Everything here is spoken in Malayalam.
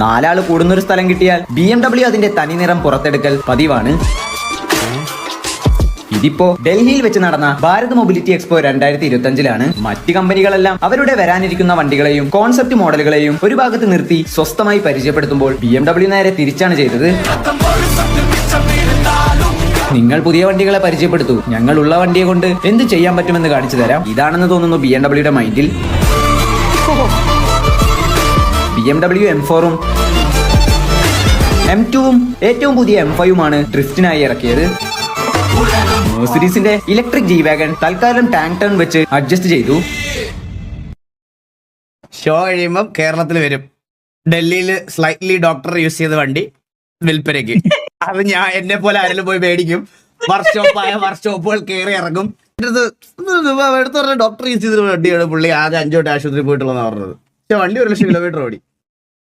നാലാള് കൂടുന്നൊരു സ്ഥലം കിട്ടിയാൽ BMW അതിന്റെ തനി നിറം പുറത്തെടുക്കൽ പതിവാണ്. ഇതിപ്പോ ഡൽഹിയിൽ വെച്ച് നടന്ന ഭാരത് മൊബിലിറ്റി എക്സ്പോ 2025-ലാണ്. മറ്റ് കമ്പനികളെല്ലാം അവരുടെ വരാനിരിക്കുന്ന വണ്ടികളെയും കോൺസെപ്റ്റ് മോഡലുകളെയും ഒരു ഭാഗത്ത് നിർത്തി സ്വസ്ഥമായി പരിചയപ്പെടുത്തുമ്പോൾ BMW നേരെ തിരിച്ചാണ് ചെയ്തത്. നിങ്ങൾ പുതിയ വണ്ടികളെ പരിചയപ്പെടുത്തൂ, ഞങ്ങൾ ഉള്ള വണ്ടിയെ കൊണ്ട് എന്ത് ചെയ്യാൻ പറ്റുമെന്ന് കാണിച്ചു തരാം. ഇതാണെന്ന് തോന്നുന്നു BMWയുടെ മൈൻഡിൽ. BMW M4-ഉം M2-ഉം ഏറ്റവും പുതിയ M5-ഉമാണ് ഡ്രിഫ്റ്റിനായി ഇറക്കിയത്. മെഴ്സിഡീസിന്റെ ഇലക്ട്രിക് ജി വാഗൺ തൽക്കാലം ടാങ്ക് ടേൺ വെച്ച് അഡ്ജസ്റ്റ് ചെയ്തു. ഷോ കഴിയുമ്പം കേരളത്തിൽ വരും. ഡൽഹിയിൽ സ്ലൈറ്റ്ലി ഡോക്ടർ യൂസ് ചെയ്ത വണ്ടി വിൽപ്പനയ്ക്ക്. അത് ഞാൻ എന്നെ പോലെ ആരെങ്കിലും പോയി മേടിക്കും. വർക്ക്ഷോപ്പുകൾ കയറി ഇറങ്ങും. എടുത്ത് പറഞ്ഞ ഡോക്ടർ യൂസ് ചെയ്ത വണ്ടിയാണ് പുള്ളി ആദ്യം 5 തൊട്ട് ആശുപത്രി പോയിട്ടുള്ളതെന്ന് പറഞ്ഞത്. പക്ഷെ വണ്ടി 1 ലക്ഷം കിലോമീറ്റർ ഓടി.